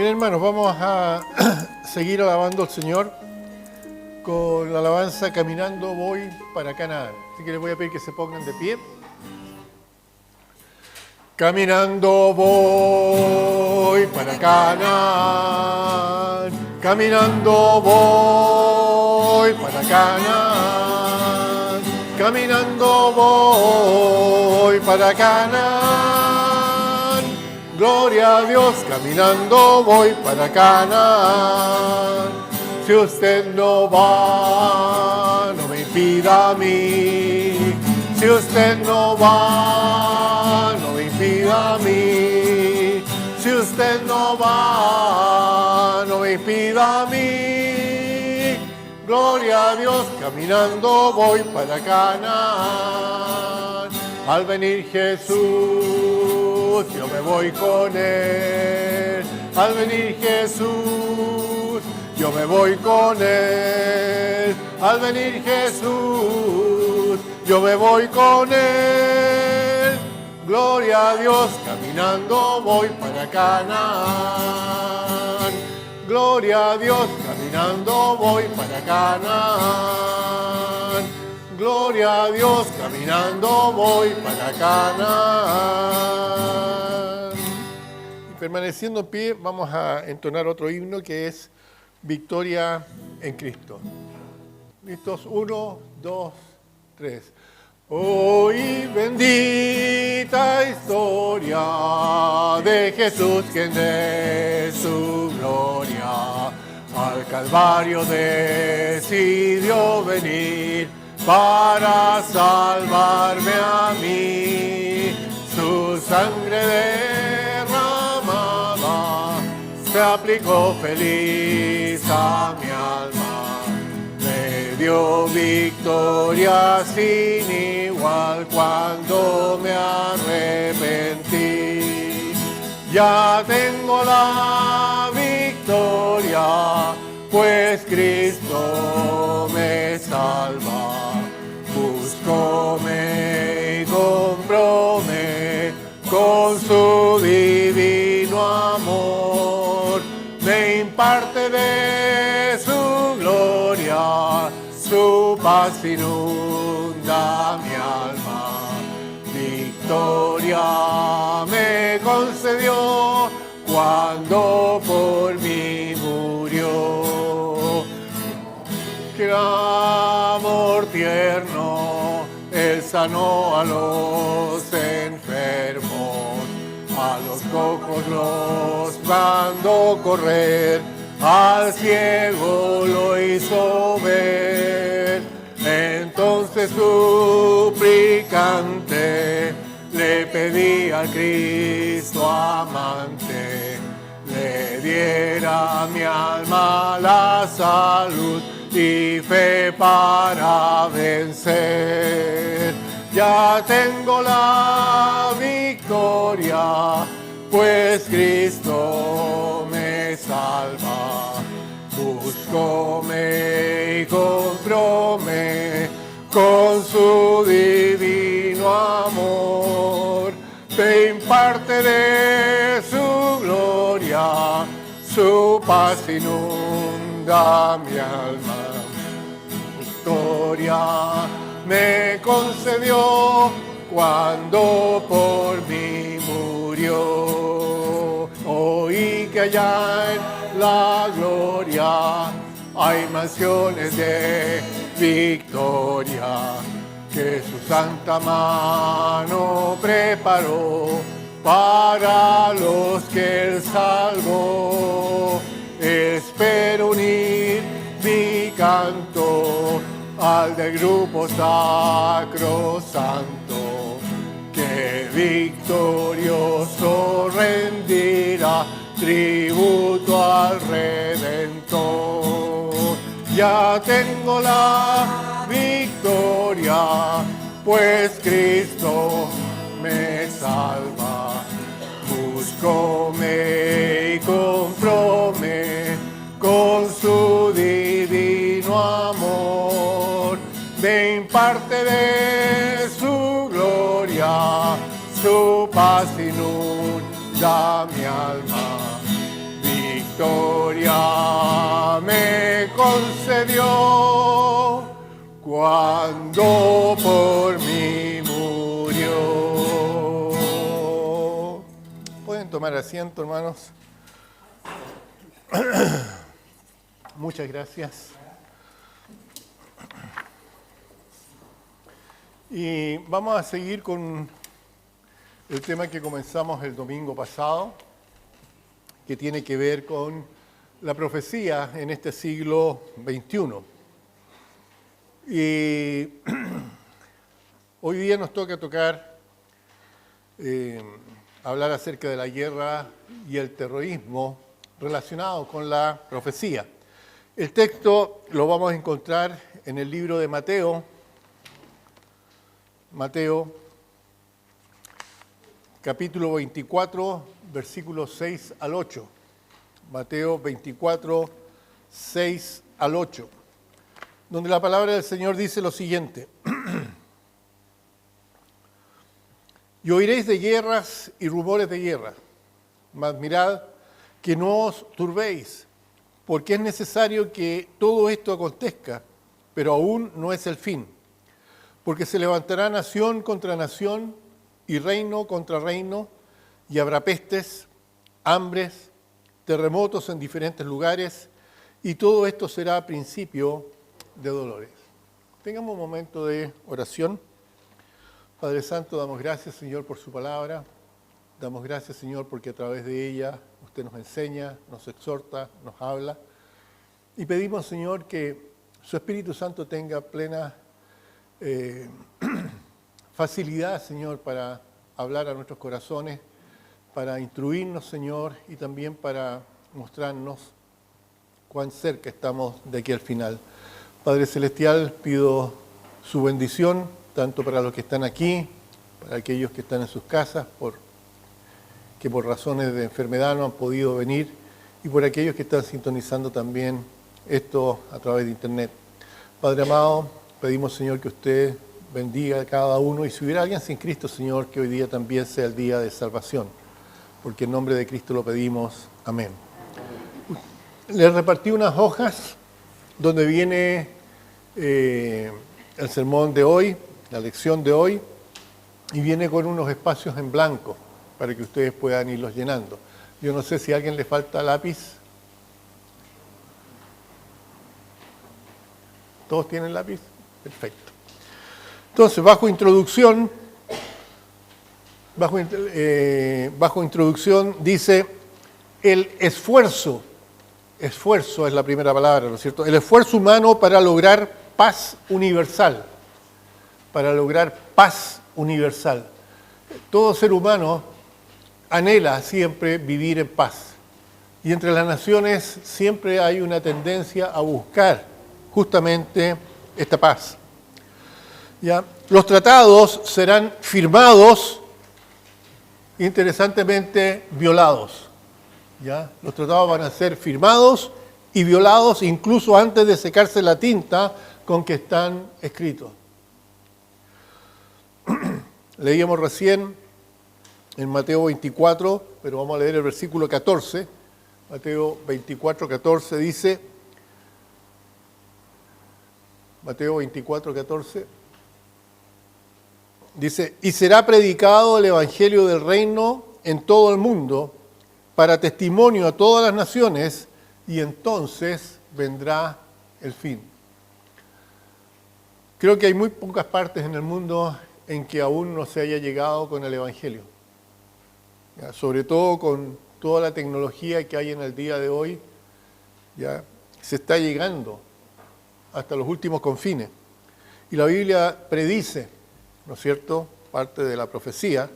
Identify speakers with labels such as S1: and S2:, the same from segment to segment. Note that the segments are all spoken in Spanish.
S1: Bien, hermanos, vamos a seguir alabando al Señor con la alabanza Caminando voy para Canaán. Así que les voy a pedir que se pongan de pie. Caminando voy para Canaán, caminando voy para Canaán, caminando voy para Canaán. Gloria a Dios, caminando voy para Canaán. Si usted no va, no me impida a mí. Si usted no va, no me impida a mí. Si usted no va, no me impida a mí. Gloria a Dios, caminando voy para Canaán. Al venir Jesús, yo me voy con Él. Al venir Jesús, yo me voy con Él. Al venir Jesús, yo me voy con Él. Gloria a Dios, caminando voy para Canaán. Gloria a Dios, caminando voy para Canaán. Gloria a Dios, caminando voy para Canaán. Y permaneciendo en pie, vamos a entonar otro himno que es Victoria en Cristo. ¿Listos? 1, 2, 3. Hoy bendita historia de Jesús, quien de su gloria al Calvario decidió venir para salvarme a mí. Su sangre derramada se aplicó feliz a mi alma. Me dio victoria sin igual cuando me arrepentí. Ya tengo la victoria, pues Cristo me salva. Búscome y cómprome con su divino amor. Me imparte de su gloria, su paz inunda mi alma. Victoria me concedió cuando por mí murió. Qué amor tierno, Él sanó a los enfermos, a los cojos los mandó correr, al ciego lo hizo ver. Entonces suplicante le pedí al Cristo amante, le diera a mi alma la salud y fe para vencer. Ya tengo la victoria, pues Cristo me salva. Búscome y cómprome con su divino amor. Te imparte de su gloria, su paz inunda mi alma. Victoria me concedió cuando por mí murió. Oí que allá en la gloria hay mansiones de victoria, que su santa mano preparó para los que Él salvó. Espero unir mi canto al del grupo sacro santo, que victorioso rendirá tributo al Redentor. Ya tengo la victoria, pues Cristo me salva. Búscome y cómprome con su divino amor. Me imparte de su gloria, su paz inunda mi alma. victoria me concedió cuando por mí murió. Pueden tomar asiento, hermanos. Muchas gracias. Y vamos a seguir con el tema que comenzamos el domingo pasado, que tiene que ver con la profecía en este siglo XXI. Y hoy día nos toca hablar acerca de la guerra y el terrorismo relacionado con la profecía. El texto lo vamos a encontrar en el libro de Mateo, capítulo 24, versículos 6 al 8. Mateo 24, 6 al 8, donde la palabra del Señor dice lo siguiente. Y oiréis de guerras y rumores de guerra, mas mirad que no os turbéis, porque es necesario que todo esto acontezca, pero aún no es el fin. Porque se levantará nación contra nación y reino contra reino, y habrá pestes, hambres, terremotos en diferentes lugares, y todo esto será principio de dolores. Tengamos un momento de oración. Padre Santo, damos gracias, Señor, por su palabra. Damos gracias, Señor, porque a través de ella usted nos enseña, nos exhorta, nos habla. Y pedimos, Señor, que su Espíritu Santo tenga plena facilidad, Señor, para hablar a nuestros corazones, para instruirnos, Señor, y también para mostrarnos cuán cerca estamos de aquí al final. Padre Celestial, pido su bendición, tanto para los que están aquí, para aquellos que están en sus casas, que por razones de enfermedad no han podido venir, y por aquellos que están sintonizando también esto a través de internet. Padre amado, pedimos, Señor, que usted bendiga a cada uno, y si hubiera alguien sin Cristo, Señor, que hoy día también sea el día de salvación, porque en nombre de Cristo lo pedimos. Amén. Les repartí unas hojas donde viene el sermón de hoy, la lección de hoy, y viene con unos espacios en blanco para que ustedes puedan irlos llenando. Yo no sé si a alguien le falta lápiz. ¿Todos tienen lápiz? Perfecto. Entonces, bajo introducción dice el esfuerzo es la primera palabra, ¿no es cierto? El esfuerzo humano para lograr paz universal. Para lograr paz universal. Todo ser humano anhela siempre vivir en paz. Y entre las naciones siempre hay una tendencia a buscar justamente esta paz. ¿Ya? Los tratados serán firmados, interesantemente violados. ¿Ya? Los tratados van a ser firmados y violados incluso antes de secarse la tinta con que están escritos. Leíamos recién en Mateo 24, pero vamos a leer el versículo 14. Mateo 24, 14 dice, Mateo 24, 14, dice, y será predicado el evangelio del reino en todo el mundo para testimonio a todas las naciones, y entonces vendrá el fin. Creo que hay muy pocas partes en el mundo en que aún no se haya llegado con el evangelio. ¿Ya? Sobre todo con toda la tecnología que hay en el día de hoy, ya se está llegando hasta los últimos confines. Y la Biblia predice, ¿no es cierto?, parte de la profecía,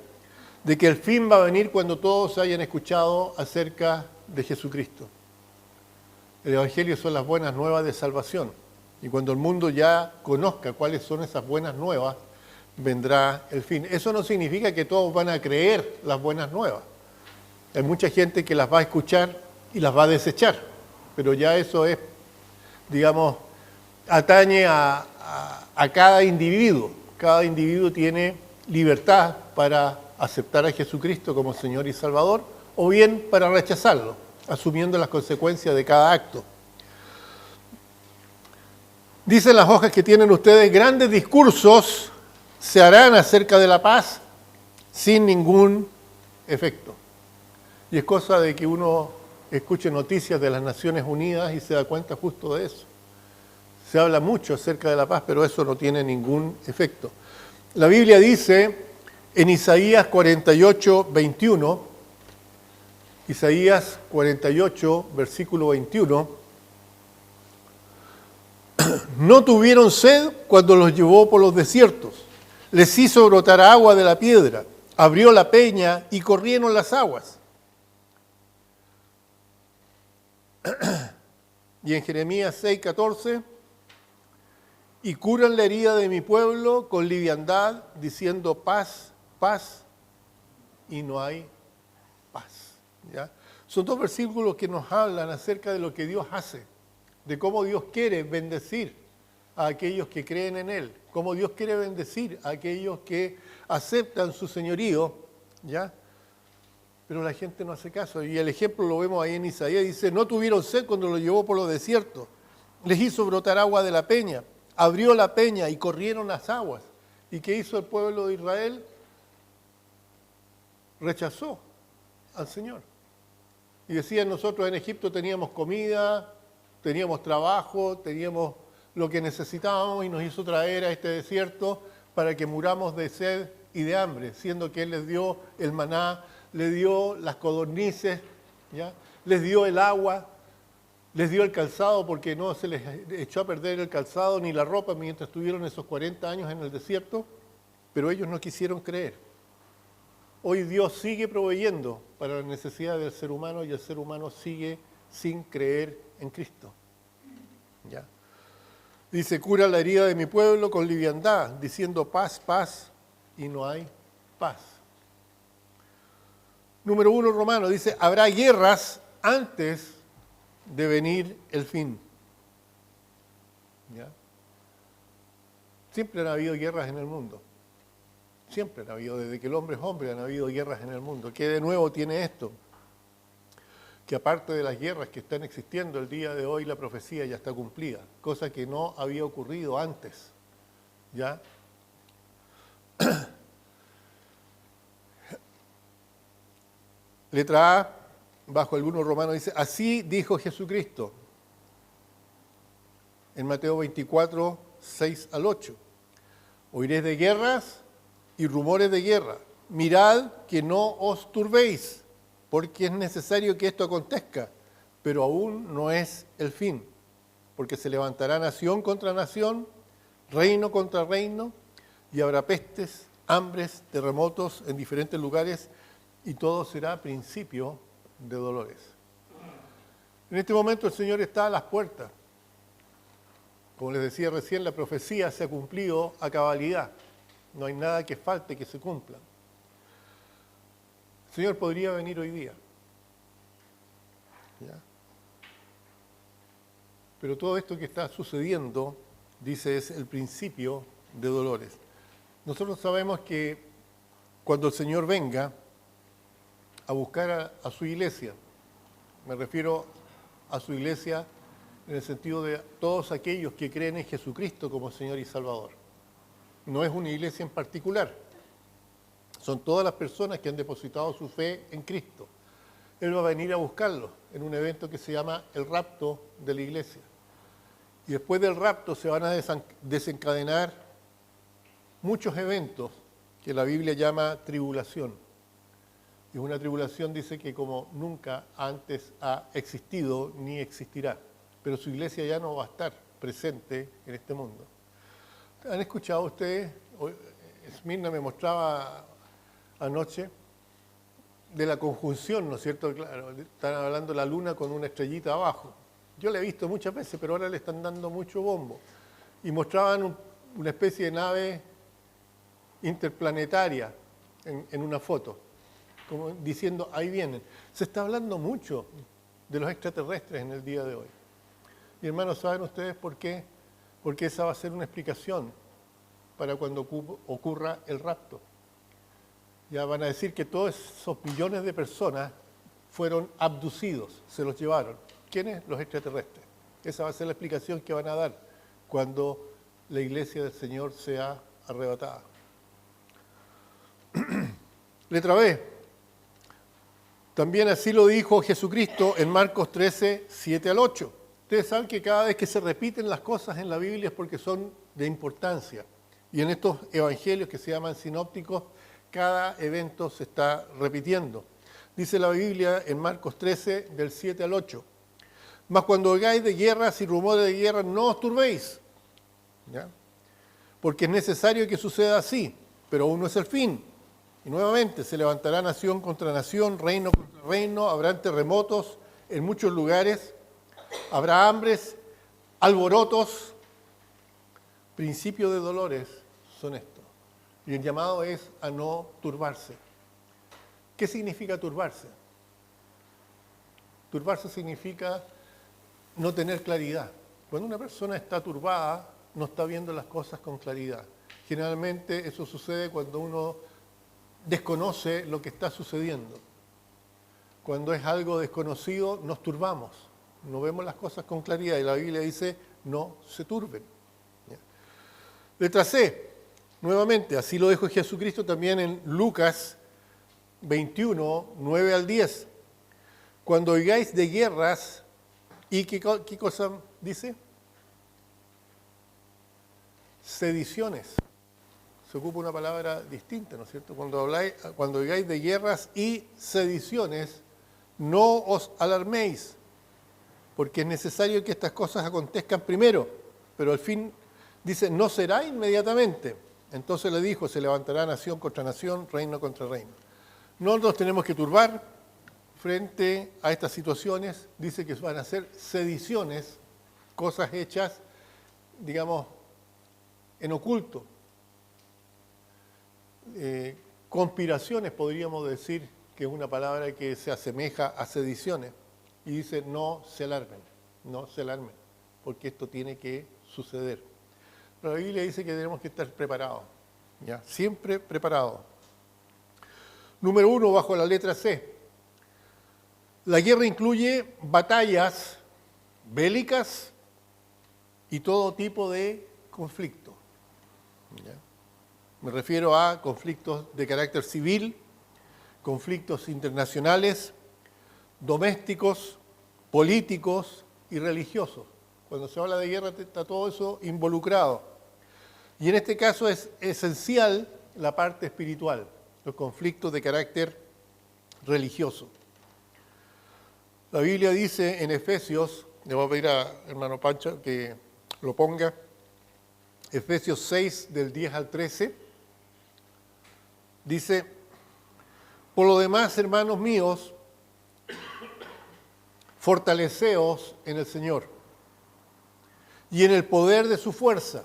S1: de que el fin va a venir cuando todos hayan escuchado acerca de Jesucristo. El Evangelio son las buenas nuevas de salvación. Y cuando el mundo ya conozca cuáles son esas buenas nuevas, vendrá el fin. Eso no significa que todos van a creer las buenas nuevas. Hay mucha gente que las va a escuchar y las va a desechar. Pero ya eso es, digamos, atañe a cada individuo. Cada individuo tiene libertad para aceptar a Jesucristo como Señor y Salvador, o bien para rechazarlo. asumiendo las consecuencias de cada acto. Dicen las hojas que tienen ustedes, grandes discursos se harán acerca de la paz sin ningún efecto. Y es cosa de que uno escuche noticias de las Naciones Unidas y se da cuenta justo de eso. Se habla mucho acerca de la paz, pero eso no tiene ningún efecto. La Biblia dice en Isaías 48, 21, Isaías 48, versículo 21, no tuvieron sed cuando los llevó por los desiertos, les hizo brotar agua de la piedra, abrió la peña y corrieron las aguas. Y en Jeremías 6, 14, y curan la herida de mi pueblo con liviandad, diciendo paz, paz, y no hay paz. ¿Ya? Son dos versículos que nos hablan acerca de lo que Dios hace, de cómo Dios quiere bendecir a aquellos que creen en Él, cómo Dios quiere bendecir a aquellos que aceptan su señorío, ¿ya? Pero la gente no hace caso. Y el ejemplo lo vemos ahí en Isaías, dice, no tuvieron sed cuando lo llevó por los desiertos, les hizo brotar agua de la peña, abrió la peña y corrieron las aguas. ¿Y qué hizo el pueblo de Israel? Rechazó al Señor. Y decían, nosotros en Egipto teníamos comida, teníamos trabajo, teníamos lo que necesitábamos y nos hizo traer a este desierto para que muramos de sed y de hambre, siendo que Él les dio el maná, les dio las codornices, ¿ya? Les dio el agua, les dio el calzado porque no se les echó a perder el calzado ni la ropa mientras estuvieron esos 40 años en el desierto, pero ellos no quisieron creer. Hoy Dios sigue proveyendo para las necesidades del ser humano y el ser humano sigue sin creer en Cristo. ¿Ya? Dice, cura la herida de mi pueblo con liviandad, diciendo paz, paz, y no hay paz. Número 1, Romano, dice, habrá guerras antes de venir el fin. ¿Ya? Siempre han habido guerras en el mundo. Siempre han habido, desde que el hombre es hombre, han habido guerras en el mundo. ¿Qué de nuevo tiene esto? Que aparte de las guerras que están existiendo el día de hoy, la profecía ya está cumplida, cosa que no había ocurrido antes. ¿Ya? Letra A, bajo el 1 Romano, dice, así dijo Jesucristo, en Mateo 24, 6 al 8. Oiréis de guerras y rumores de guerra. Mirad que no os turbéis, porque es necesario que esto acontezca, pero aún no es el fin, porque se levantará nación contra nación, reino contra reino, y habrá pestes, hambres, terremotos en diferentes lugares, y todo será principio de dolores. En este momento el Señor está a las puertas. Como les decía recién, la profecía se ha cumplido a cabalidad. No hay nada que falte que se cumpla. El Señor podría venir hoy día. ¿Ya? Pero todo esto que está sucediendo, dice, es el principio de dolores. Nosotros sabemos que cuando el Señor venga a buscar a su iglesia, me refiero a su iglesia en el sentido de todos aquellos que creen en Jesucristo como Señor y Salvador. No es una iglesia en particular, son todas las personas que han depositado su fe en Cristo. Él va a venir a buscarlos en un evento que se llama el rapto de la iglesia. Y después del rapto se van a desencadenar muchos eventos que la Biblia llama tribulación. Y una tribulación, dice, que como nunca antes ha existido ni existirá. Pero su iglesia ya no va a estar presente en este mundo. ¿Han escuchado ustedes? Esmirna me mostraba anoche de la conjunción, ¿no es cierto? Claro, están hablando de la luna con una estrellita abajo. Yo la he visto muchas veces, pero ahora le están dando mucho bombo. Y mostraban una especie de nave interplanetaria en una foto, como diciendo, ahí vienen. Se está hablando mucho de los extraterrestres en el día de hoy. Y hermanos, ¿saben ustedes por qué? Porque esa va a ser una explicación para cuando ocurra el rapto. Ya van a decir que todos esos millones de personas fueron abducidos, se los llevaron. ¿Quiénes? Los extraterrestres. Esa va a ser la explicación que van a dar cuando la iglesia del Señor sea arrebatada. Letra B. También así lo dijo Jesucristo en Marcos 13, 7 al 8. Ustedes saben que cada vez que se repiten las cosas en la Biblia es porque son de importancia. Y en estos evangelios que se llaman sinópticos, cada evento se está repitiendo. Dice la Biblia en Marcos 13, del 7 al 8. Mas cuando oigáis de guerras y rumores de guerra, no os turbéis, ¿ya? Porque es necesario que suceda así, pero aún no es el fin. Y nuevamente se levantará nación contra nación, reino contra reino, habrán terremotos en muchos lugares, habrá hambres, alborotos, principios de dolores son estos. Y el llamado es a no turbarse. ¿Qué significa turbarse? Turbarse significa no tener claridad. Cuando una persona está turbada, no está viendo las cosas con claridad. Generalmente eso sucede cuando uno desconoce lo que está sucediendo. Cuando es algo desconocido, nos turbamos, no vemos las cosas con claridad. Y la Biblia dice, no se turben. ¿Ya? Letra C, nuevamente, así lo dijo Jesucristo también en Lucas 21, 9 al 10. Cuando oigáis de guerras, ¿y qué cosa dice? Sediciones. Se ocupa una palabra distinta, ¿no es cierto? Cuando oigáis de guerras y sediciones, no os alarméis, porque es necesario que estas cosas acontezcan primero, pero al fin dice, no será inmediatamente. Entonces le dijo, se levantará nación contra nación, reino contra reino. No nos tenemos que turbar frente a estas situaciones. Dice que van a ser sediciones, cosas hechas, digamos, en oculto. Conspiraciones, podríamos decir, que es una palabra que se asemeja a sediciones. Y dice, no se alarmen, porque esto tiene que suceder. Pero la Biblia dice que tenemos que estar preparados, ¿ya? Siempre preparados. Número 1, bajo la letra C. La guerra incluye batallas bélicas y todo tipo de conflicto. ¿Ya? Me refiero a conflictos de carácter civil, conflictos internacionales, domésticos, políticos y religiosos. Cuando se habla de guerra está todo eso involucrado. Y en este caso es esencial la parte espiritual, los conflictos de carácter religioso. La Biblia dice en Efesios, le voy a pedir a hermano Pancho que lo ponga, Efesios 6 del 10 al 13, dice, por lo demás, hermanos míos, fortaleceos en el Señor y en el poder de su fuerza,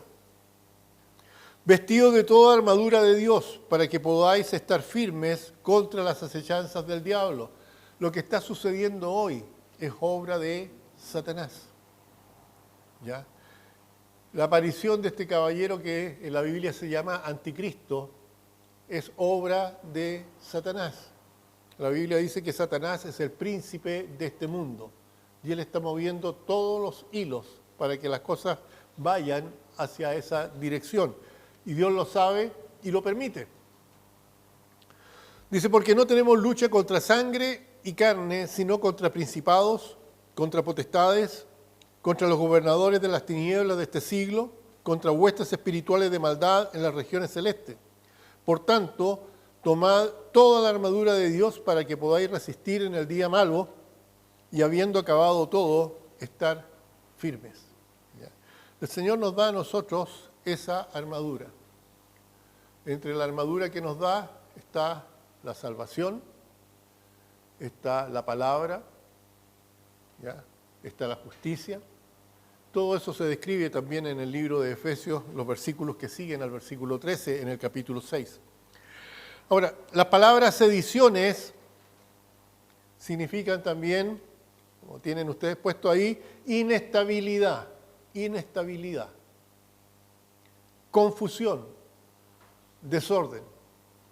S1: vestidos de toda armadura de Dios, para que podáis estar firmes contra las acechanzas del diablo. Lo que está sucediendo hoy es obra de Satanás. ¿Ya? La aparición de este caballero que en la Biblia se llama Anticristo es obra de Satanás. La Biblia dice que Satanás es el príncipe de este mundo y él está moviendo todos los hilos para que las cosas vayan hacia esa dirección. Y Dios lo sabe y lo permite. Dice, porque no tenemos lucha contra sangre y carne, sino contra principados, contra potestades, contra los gobernadores de las tinieblas de este siglo, contra huestes espirituales de maldad en las regiones celestes. Por tanto, tomad toda la armadura de Dios para que podáis resistir en el día malo y habiendo acabado todo, estar firmes. ¿Ya? El Señor nos da a nosotros esa armadura. Entre la armadura que nos da está la salvación, está la palabra, ¿ya? Está la justicia. Todo eso se describe también en el libro de Efesios, los versículos que siguen al versículo 13 en el capítulo 6. Ahora, las palabras sediciones significan también, como tienen ustedes puesto ahí, inestabilidad, confusión, desorden.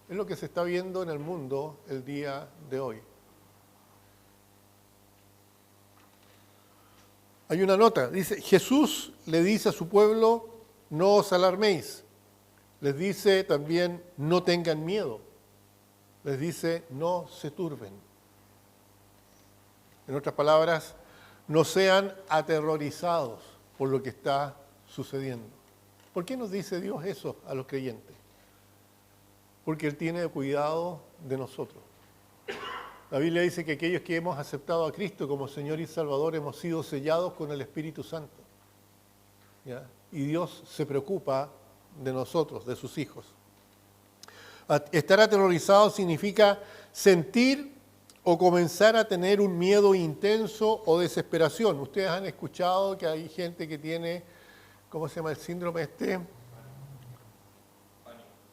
S1: Es lo que se está viendo en el mundo el día de hoy. Hay una nota, dice, Jesús le dice a su pueblo, no os alarméis. Les dice también, no tengan miedo. Les dice, no se turben. En otras palabras, no sean aterrorizados por lo que está sucediendo. ¿Por qué nos dice Dios eso a los creyentes? Porque Él tiene cuidado de nosotros. La Biblia dice que aquellos que hemos aceptado a Cristo como Señor y Salvador hemos sido sellados con el Espíritu Santo. ¿Ya? Y Dios se preocupa de nosotros, de sus hijos. Estar aterrorizado significa sentir o comenzar a tener un miedo intenso o desesperación. Ustedes han escuchado que hay gente que tiene, ¿cómo se llama el síndrome este?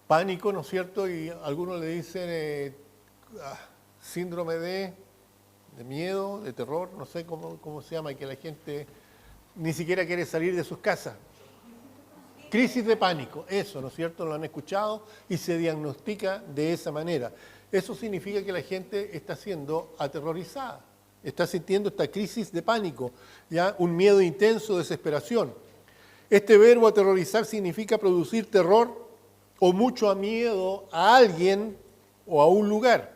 S1: Pánico, ¿no es cierto? Y algunos le dicen síndrome de miedo, de terror, no sé cómo se llama, que la gente ni siquiera quiere salir de sus casas. Crisis de pánico, eso, ¿no es cierto? Lo han escuchado y se diagnostica de esa manera. Eso significa que la gente está siendo aterrorizada, está sintiendo esta crisis de pánico, ya un miedo intenso, desesperación. Este verbo aterrorizar significa producir terror o mucho miedo a alguien o a un lugar.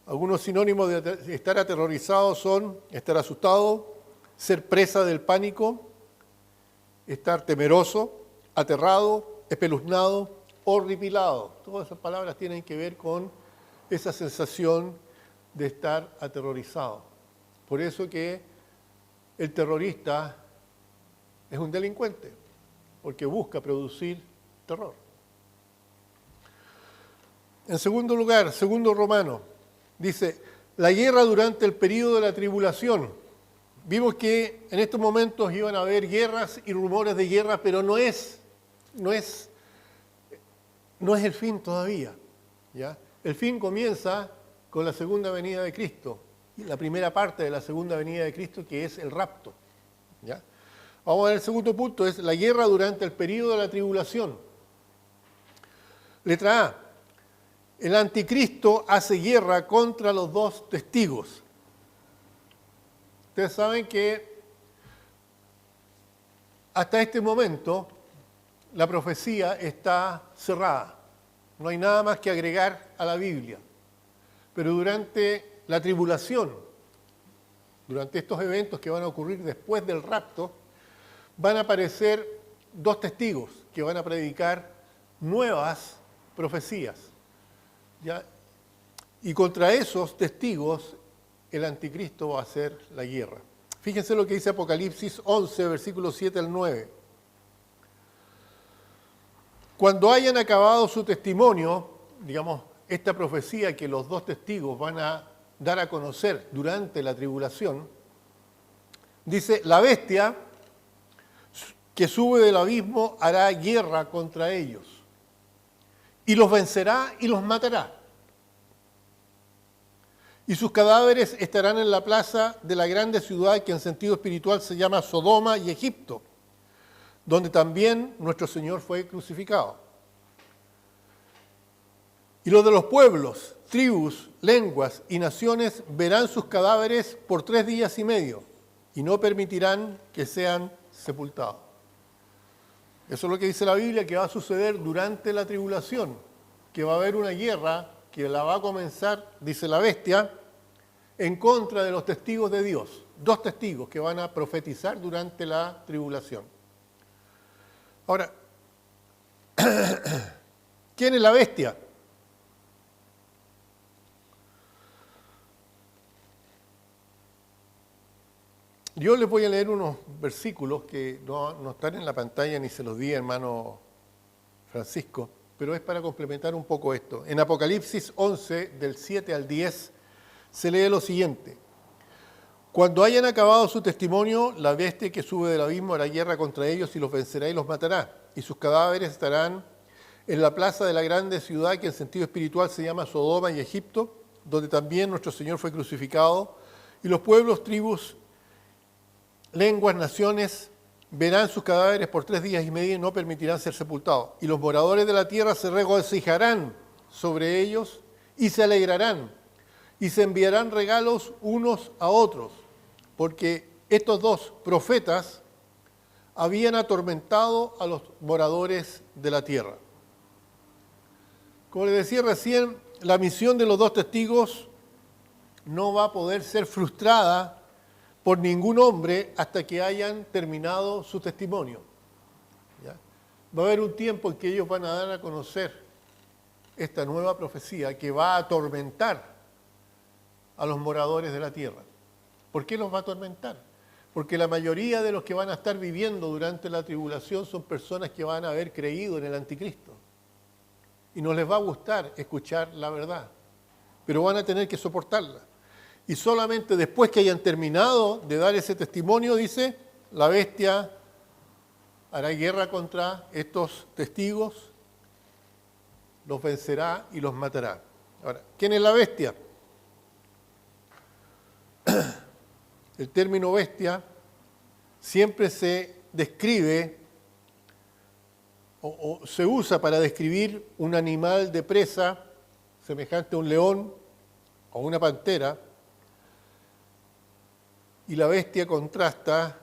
S1: Algunos sinónimos de estar aterrorizado son estar asustado, ser presa del pánico, estar temeroso, aterrado, espeluznado, horripilado. Todas esas palabras tienen que ver con esa sensación de estar aterrorizado. Por eso que el terrorista es un delincuente, porque busca producir terror. En segundo lugar, segundo Romano, dice, la guerra durante el periodo de la tribulación. Vimos que en estos momentos iban a haber guerras y rumores de guerra, pero no es el fin todavía, ¿ya? El fin comienza con la segunda venida de Cristo, y la primera parte de la segunda venida de Cristo, que es el rapto, ¿ya? Vamos a ver el segundo punto, es la guerra durante el periodo de la tribulación. Letra A. El anticristo hace guerra contra los dos testigos. Ustedes saben que hasta este momento la profecía está cerrada. No hay nada más que agregar a la Biblia. Pero durante la tribulación, durante estos eventos que van a ocurrir después del rapto, van a aparecer dos testigos que van a predicar nuevas profecías, ¿ya? Y contra esos testigos el anticristo va a hacer la guerra. Fíjense lo que dice Apocalipsis 11, versículos 7 al 9. Cuando hayan acabado su testimonio, digamos, esta profecía que los dos testigos van a dar a conocer durante la tribulación, dice, la bestia que sube del abismo hará guerra contra ellos y los vencerá y los matará. Y sus cadáveres estarán en la plaza de la grande ciudad que en sentido espiritual se llama Sodoma y Egipto, donde también nuestro Señor fue crucificado. Y los de los pueblos, tribus, lenguas y naciones verán sus cadáveres por 3 días y medio y no permitirán que sean sepultados. Eso es lo que dice la Biblia que va a suceder durante la tribulación, que va a haber una guerra que la va a comenzar, dice la bestia, en contra de los testigos de Dios. 2 testigos que van a profetizar durante la tribulación. Ahora, ¿quién es la bestia? Yo les voy a leer unos versículos que no están en la pantalla ni se los di, hermano Francisco, pero es para complementar un poco esto. En Apocalipsis 11, del 7 al 10, se lee lo siguiente. Cuando hayan acabado su testimonio, la bestia que sube del abismo hará guerra contra ellos y los vencerá y los matará. Y sus cadáveres estarán en la plaza de la grande ciudad que en sentido espiritual se llama Sodoma y Egipto, donde también nuestro Señor fue crucificado. Y los pueblos, tribus, lenguas, naciones verán sus cadáveres por 3 días y medio y no permitirán ser sepultados. Y los moradores de la tierra se regocijarán sobre ellos y se alegrarán y se enviarán regalos unos a otros, porque estos dos profetas habían atormentado a los moradores de la tierra. Como les decía recién, la misión de los dos testigos no va a poder ser frustrada por ningún hombre hasta que hayan terminado su testimonio. ¿Ya? Va a haber un tiempo en que ellos van a dar a conocer esta nueva profecía que va a atormentar a los moradores de la tierra. ¿Por qué los va a atormentar? Porque la mayoría de los que van a estar viviendo durante la tribulación son personas que van a haber creído en el anticristo. Y no les va a gustar escuchar la verdad, pero van a tener que soportarla. Y solamente después que hayan terminado de dar ese testimonio, dice, la bestia hará guerra contra estos testigos, los vencerá y los matará. Ahora, ¿quién es la bestia? El término bestia siempre se describe o se usa para describir un animal de presa semejante a un león o una pantera, y la bestia contrasta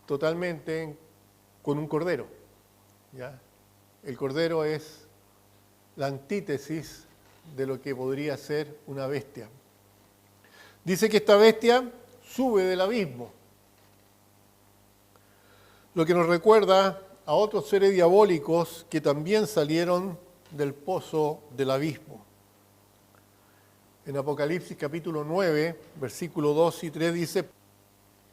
S1: totalmente con un cordero. ¿Ya? El cordero es la antítesis de lo que podría ser una bestia. Dice que esta bestia sube del abismo, lo que nos recuerda a otros seres diabólicos que también salieron del pozo del abismo. En Apocalipsis capítulo 9, versículos 2 y 3 dice,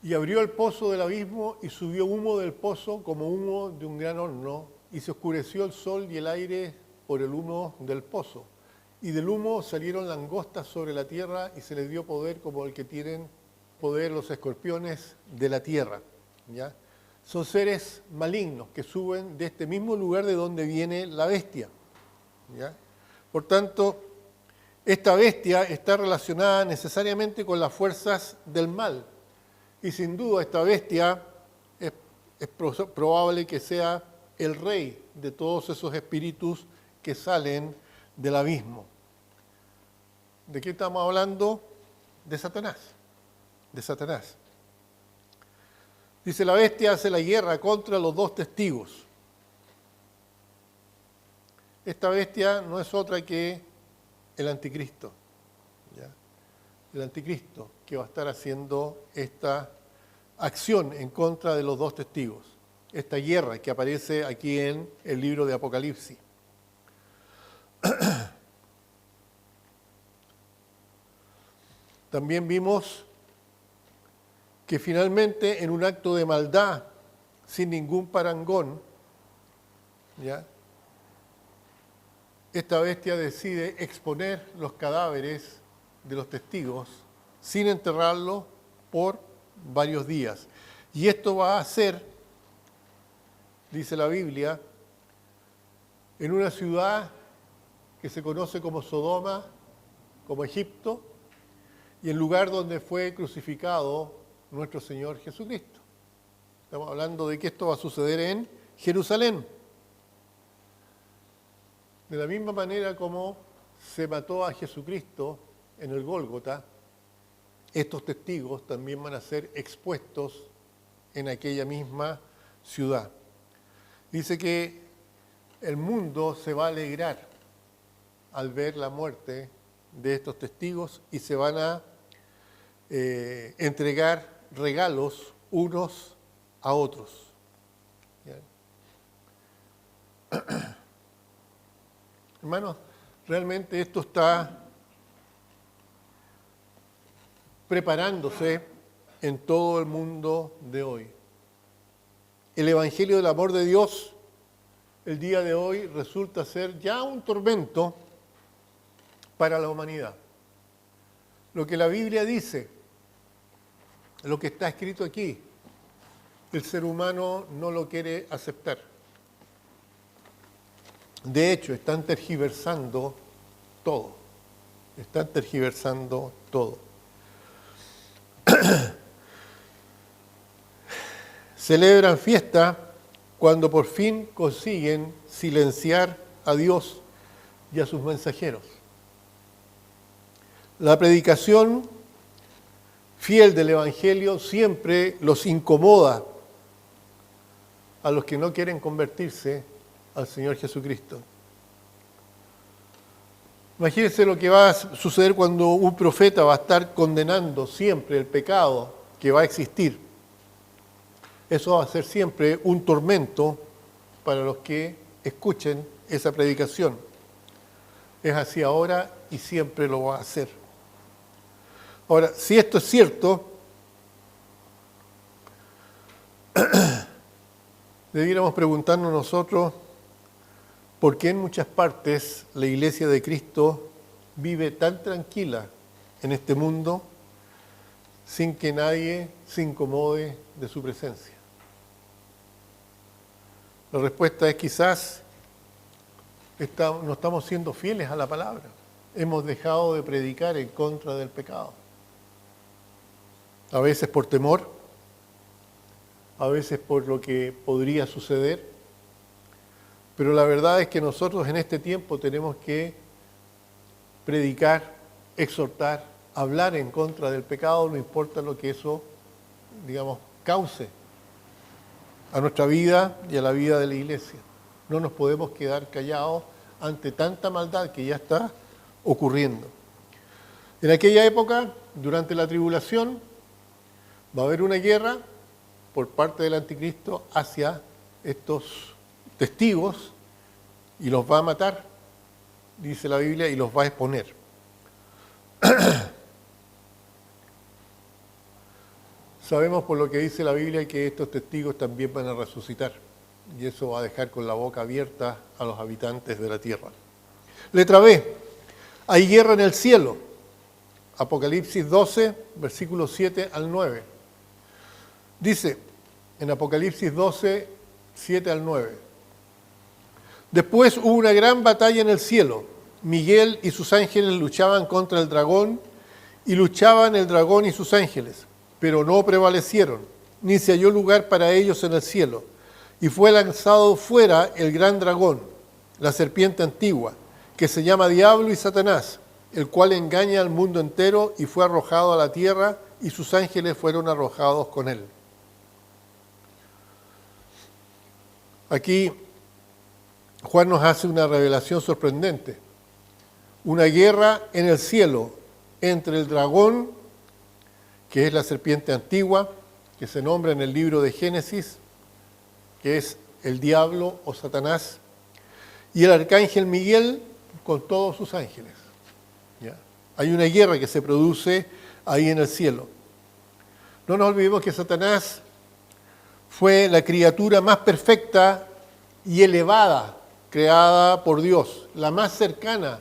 S1: y abrió el pozo del abismo y subió humo del pozo como humo de un gran horno, y se oscureció el sol y el aire por el humo del pozo. Y del humo salieron langostas sobre la tierra y se les dio poder como el que tienen poder los escorpiones de la tierra. ¿Ya? Son seres malignos que suben de este mismo lugar de donde viene la bestia. ¿Ya? Por tanto, esta bestia está relacionada necesariamente con las fuerzas del mal. Y sin duda esta bestia es probable que sea el rey de todos esos espíritus que salen del abismo. ¿De qué estamos hablando? De Satanás. De Satanás. Dice, la bestia hace la guerra contra los dos testigos. Esta bestia no es otra que el anticristo. ¿Ya? El anticristo que va a estar haciendo esta acción en contra de los dos testigos. Esta guerra que aparece aquí en el libro de Apocalipsis. También vimos que finalmente en un acto de maldad, sin ningún parangón, ¿ya? Esta bestia decide exponer los cadáveres de los testigos sin enterrarlos por varios días. Y esto va a ser, dice la Biblia, en una ciudad que se conoce como Sodoma, como Egipto, y el lugar donde fue crucificado nuestro Señor Jesucristo. Estamos hablando de que esto va a suceder en Jerusalén. De la misma manera como se mató a Jesucristo en el Gólgota, estos testigos también van a ser expuestos en aquella misma ciudad. Dice que el mundo se va a alegrar al ver la muerte de estos testigos y se van a entregar regalos unos a otros. Hermanos, realmente esto está preparándose en todo el mundo de hoy. El Evangelio del amor de Dios, el día de hoy, resulta ser ya un tormento para la humanidad. Lo que la Biblia dice, lo que está escrito aquí, el ser humano no lo quiere aceptar. De hecho, están tergiversando todo. Están tergiversando todo. Celebran fiesta cuando por fin consiguen silenciar a Dios y a sus mensajeros. La predicación fiel del Evangelio siempre los incomoda a los que no quieren convertirse al Señor Jesucristo. Imagínense lo que va a suceder cuando un profeta va a estar condenando siempre el pecado que va a existir. Eso va a ser siempre un tormento para los que escuchen esa predicación. Es así ahora y siempre lo va a hacer. Ahora, si esto es cierto, debiéramos preguntarnos nosotros por qué en muchas partes la Iglesia de Cristo vive tan tranquila en este mundo sin que nadie se incomode de su presencia. La respuesta es quizás no estamos siendo fieles a la palabra. Hemos dejado de predicar en contra del pecado. A veces por temor, a veces por lo que podría suceder. Pero la verdad es que nosotros en este tiempo tenemos que predicar, exhortar, hablar en contra del pecado, no importa lo que eso, cause a nuestra vida y a la vida de la iglesia. No nos podemos quedar callados ante tanta maldad que ya está ocurriendo. En aquella época, durante la tribulación, va a haber una guerra por parte del anticristo hacia estos testigos y los va a matar, dice la Biblia, y los va a exponer. Sabemos por lo que dice la Biblia que estos testigos también van a resucitar y eso va a dejar con la boca abierta a los habitantes de la tierra. Letra B. Hay guerra en el cielo. Apocalipsis 12, versículos 7 al 9. Dice en Apocalipsis 12, 7 al 9. Después hubo una gran batalla en el cielo. Miguel y sus ángeles luchaban contra el dragón y luchaban el dragón y sus ángeles, pero no prevalecieron, ni se halló lugar para ellos en el cielo. Y fue lanzado fuera el gran dragón, la serpiente antigua, que se llama Diablo y Satanás, el cual engaña al mundo entero, y fue arrojado a la tierra, y sus ángeles fueron arrojados con él. Aquí Juan nos hace una revelación sorprendente. Una guerra en el cielo entre el dragón, que es la serpiente antigua, que se nombra en el libro de Génesis, que es el diablo o Satanás, y el arcángel Miguel con todos sus ángeles. ¿Ya? Hay una guerra que se produce ahí en el cielo. No nos olvidemos que Satanás fue la criatura más perfecta y elevada creada por Dios, la más cercana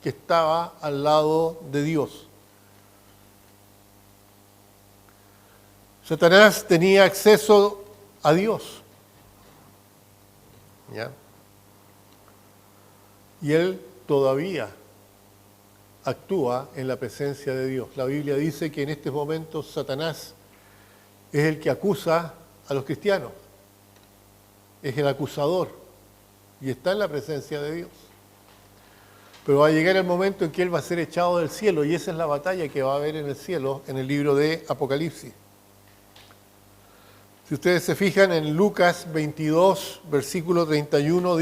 S1: que estaba al lado de Dios. Satanás tenía acceso a Dios. ¿Ya? Y él todavía actúa en la presencia de Dios. La Biblia dice que en estos momentos Satanás es el que acusa a los cristianos. Es el acusador. Y está en la presencia de Dios. Pero va a llegar el momento en que él va a ser echado del cielo. Y esa es la batalla que va a haber en el cielo, en el libro de Apocalipsis. Si ustedes se fijan en Lucas 22, versículo 31,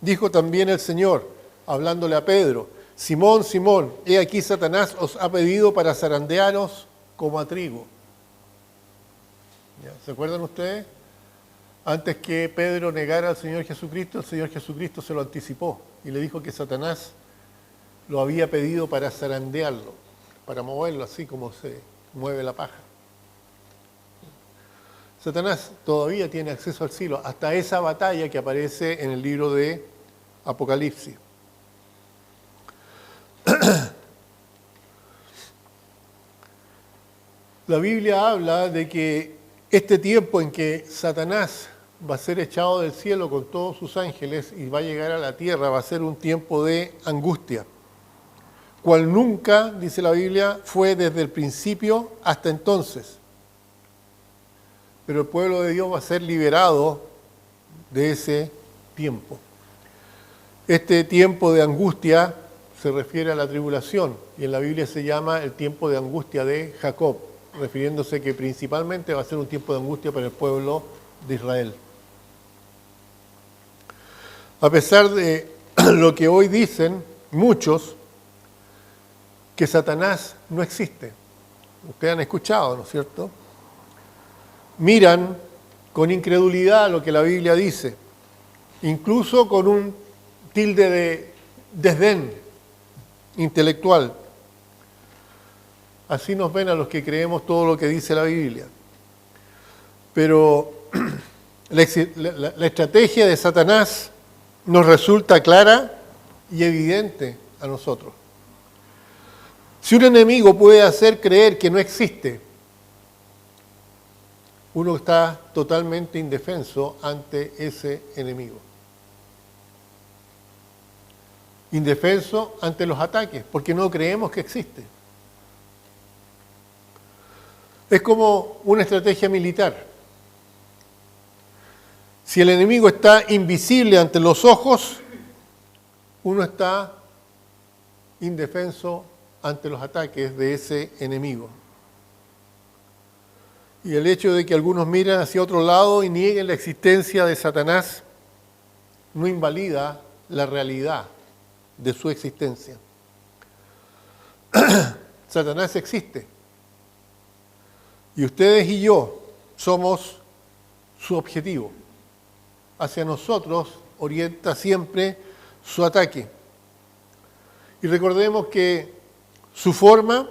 S1: dijo también el Señor, hablándole a Pedro, Simón, Simón, he aquí Satanás os ha pedido para zarandearos como a trigo. ¿Ya? ¿Se acuerdan ustedes? Antes que Pedro negara al Señor Jesucristo, el Señor Jesucristo se lo anticipó y le dijo que Satanás lo había pedido para zarandearlo, para moverlo así como se mueve la paja. Satanás todavía tiene acceso al cielo, hasta esa batalla que aparece en el libro de Apocalipsis. La Biblia habla de que este tiempo en que Satanás va a ser echado del cielo con todos sus ángeles y va a llegar a la tierra, va a ser un tiempo de angustia, cual nunca, dice la Biblia, fue desde el principio hasta entonces. Pero el pueblo de Dios va a ser liberado de ese tiempo. Este tiempo de angustia se refiere a la tribulación y en la Biblia se llama el tiempo de angustia de Jacob. refiriéndose que principalmente va a ser un tiempo de angustia para el pueblo de Israel. A pesar de lo que hoy dicen muchos, que Satanás no existe. Ustedes han escuchado, ¿no es cierto? Miran con incredulidad lo que la Biblia dice, incluso con un tilde de desdén intelectual. Así nos ven a los que creemos todo lo que dice la Biblia. Pero la estrategia de Satanás nos resulta clara y evidente a nosotros. Si un enemigo puede hacer creer que no existe, uno está totalmente indefenso ante ese enemigo. Indefenso ante los ataques, porque no creemos que existe. Es como una estrategia militar. Si el enemigo está invisible ante los ojos, uno está indefenso ante los ataques de ese enemigo. Y el hecho de que algunos miren hacia otro lado y nieguen la existencia de Satanás no invalida la realidad de su existencia. Satanás existe. Y ustedes y yo somos su objetivo. Hacia nosotros orienta siempre su ataque. Y recordemos que su forma,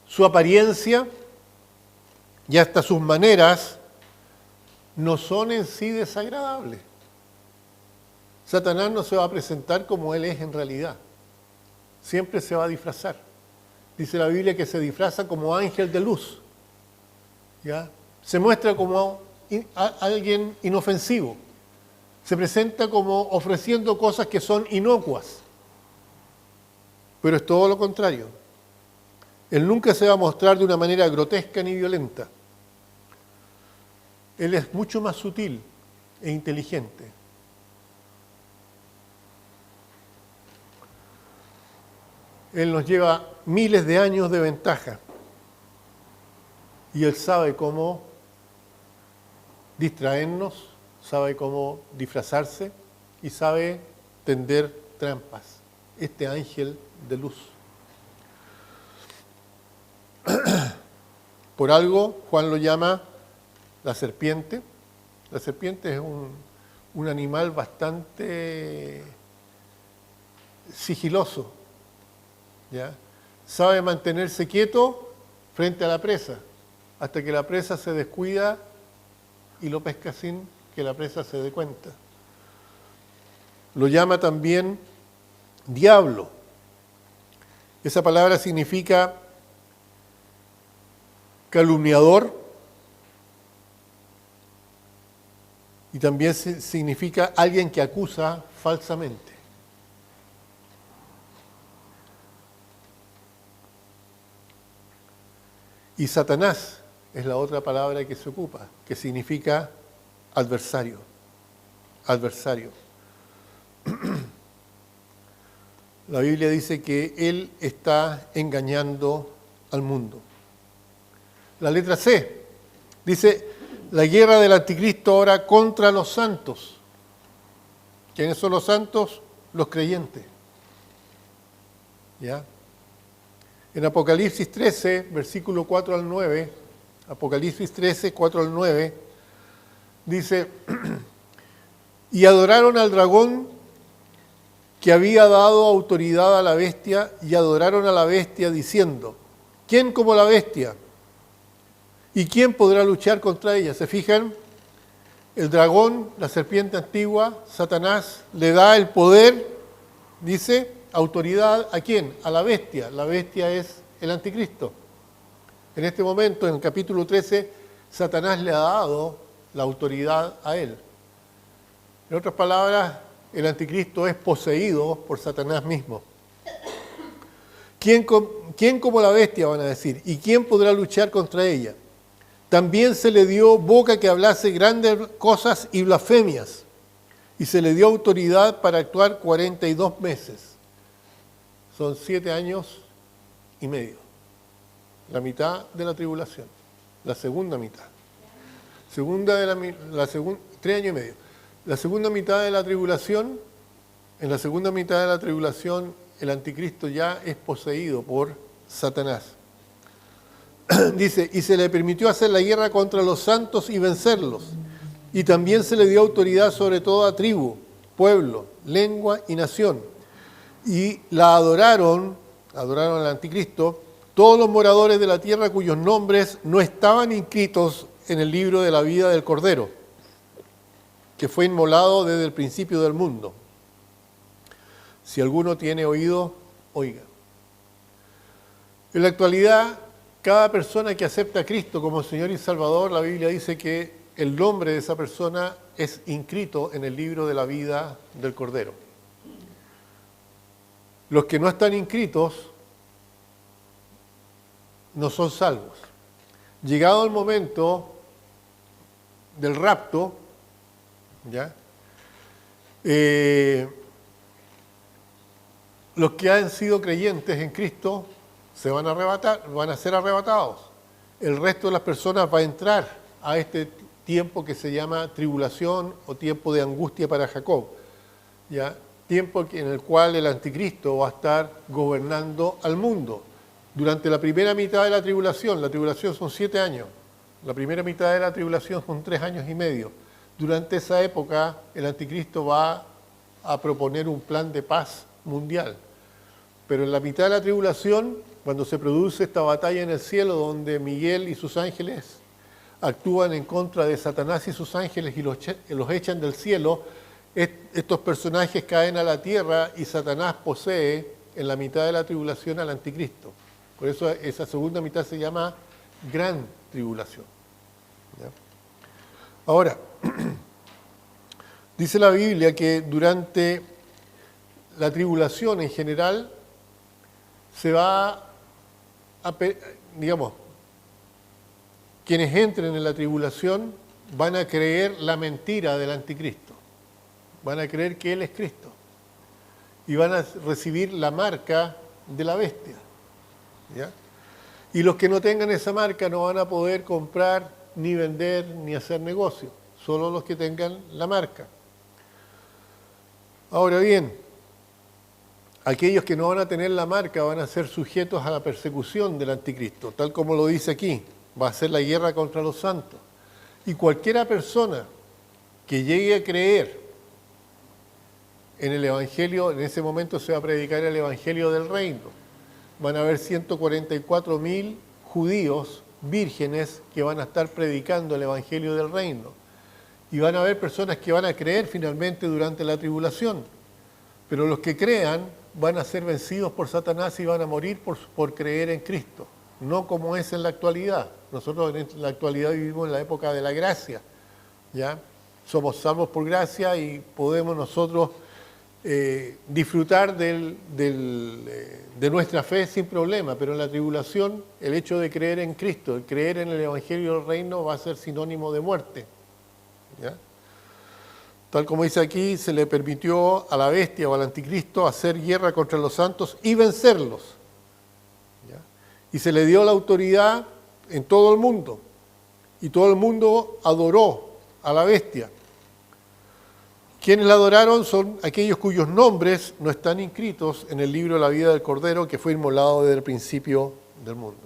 S1: su apariencia y hasta sus maneras no son en sí desagradables. Satanás no se va a presentar como él es en realidad. Siempre se va a disfrazar. Dice la Biblia que se disfraza como ángel de luz. ¿Ya? Se muestra como alguien inofensivo. Se presenta como ofreciendo cosas que son inocuas. Pero es todo lo contrario. Él nunca se va a mostrar de una manera grotesca ni violenta. Él es mucho más sutil e inteligente. Él nos lleva miles de años de ventaja. Y Él sabe cómo distraernos, sabe cómo disfrazarse y sabe tender trampas. Este ángel de luz. Por algo, Juan lo llama la serpiente. La serpiente es un animal bastante sigiloso. ¿Ya? Sabe mantenerse quieto frente a la presa, hasta que la presa se descuida y lo pesca sin que la presa se dé cuenta. Lo llama también diablo. Esa palabra significa calumniador y también significa alguien que acusa falsamente. Y Satanás es la otra palabra que se ocupa, que significa adversario. Adversario. La Biblia dice que él está engañando al mundo. La letra C dice, la guerra del anticristo ahora contra los santos. ¿Quiénes son los santos? Los creyentes. ¿Ya? En Apocalipsis 13, versículo 4 al 9, Apocalipsis 13, 4 al 9, dice, y adoraron al dragón que había dado autoridad a la bestia, y adoraron a la bestia diciendo, ¿quién como la bestia? ¿Y quién podrá luchar contra ella? ¿Se fijan? El dragón, la serpiente antigua, Satanás, le da el poder, dice, autoridad ¿a quién? A la bestia. La bestia es el anticristo. En este momento, en el capítulo 13, Satanás le ha dado la autoridad a él. En otras palabras, el anticristo es poseído por Satanás mismo. ¿Quién como la bestia, van a decir? ¿Y quién podrá luchar contra ella? También se le dio boca que hablase grandes cosas y blasfemias, y se le dio autoridad para actuar 42 meses. Son 7 años y medio. la mitad de la tribulación, la segunda mitad. 3 años y medio. La segunda mitad de la tribulación, en la segunda mitad de la tribulación, el anticristo ya es poseído por Satanás. Dice, y se le permitió hacer la guerra contra los santos y vencerlos. Y también se le dio autoridad sobre toda tribu, pueblo, lengua y nación. Y la adoraron al anticristo, todos los moradores de la tierra cuyos nombres no estaban inscritos en el libro de la vida del Cordero, que fue inmolado desde el principio del mundo. Si alguno tiene oído, oiga. En la actualidad, cada persona que acepta a Cristo como Señor y Salvador, la Biblia dice que el nombre de esa persona es inscrito en el libro de la vida del Cordero. Los que no están inscritos no son salvos. Llegado el momento del rapto, ¿ya? Los que han sido creyentes en Cristo se van a arrebatar, van a ser arrebatados. El resto de las personas va a entrar a este tiempo que se llama tribulación o tiempo de angustia para Jacob, ¿ya? Tiempo en el cual el anticristo va a estar gobernando al mundo. Durante la primera mitad de la tribulación son 7 años, la primera mitad de la tribulación son 3 años y medio. Durante esa época el anticristo va a proponer un plan de paz mundial. Pero en la mitad de la tribulación, cuando se produce esta batalla en el cielo donde Miguel y sus ángeles actúan en contra de Satanás y sus ángeles y los echan del cielo, estos personajes caen a la tierra y Satanás posee en la mitad de la tribulación al anticristo. Por eso esa segunda mitad se llama gran tribulación. ¿Ya? Ahora, dice la Biblia que durante la tribulación en general se va a, digamos, quienes entren en la tribulación van a creer la mentira del anticristo. Van a creer que él es Cristo. Y van a recibir la marca de la bestia. ¿Ya? Y los que no tengan esa marca no van a poder comprar, ni vender, ni hacer negocio. Solo los que tengan la marca. Ahora bien, aquellos que no van a tener la marca van a ser sujetos a la persecución del anticristo, tal como lo dice aquí. Va a ser la guerra contra los santos. Y cualquiera persona que llegue a creer en el Evangelio, en ese momento se va a predicar el Evangelio del Reino. Van a haber 144.000 judíos vírgenes que van a estar predicando el Evangelio del Reino. Y van a haber personas que van a creer finalmente durante la tribulación. Pero los que crean van a ser vencidos por Satanás y van a morir por creer en Cristo. No como es en la actualidad. Nosotros en la actualidad vivimos en la época de la gracia. ¿Ya? Somos salvos por gracia y podemos nosotros disfrutar de nuestra fe sin problema, pero en la tribulación el hecho de creer en Cristo, el creer en el Evangelio del Reino va a ser sinónimo de muerte. ¿Ya? Tal como dice aquí, se le permitió a la bestia o al anticristo hacer guerra contra los santos y vencerlos. ¿Ya? Y se le dio la autoridad en todo el mundo. Y todo el mundo adoró a la bestia. Quienes la adoraron son aquellos cuyos nombres no están inscritos en el libro de la vida del Cordero que fue inmolado desde el principio del mundo.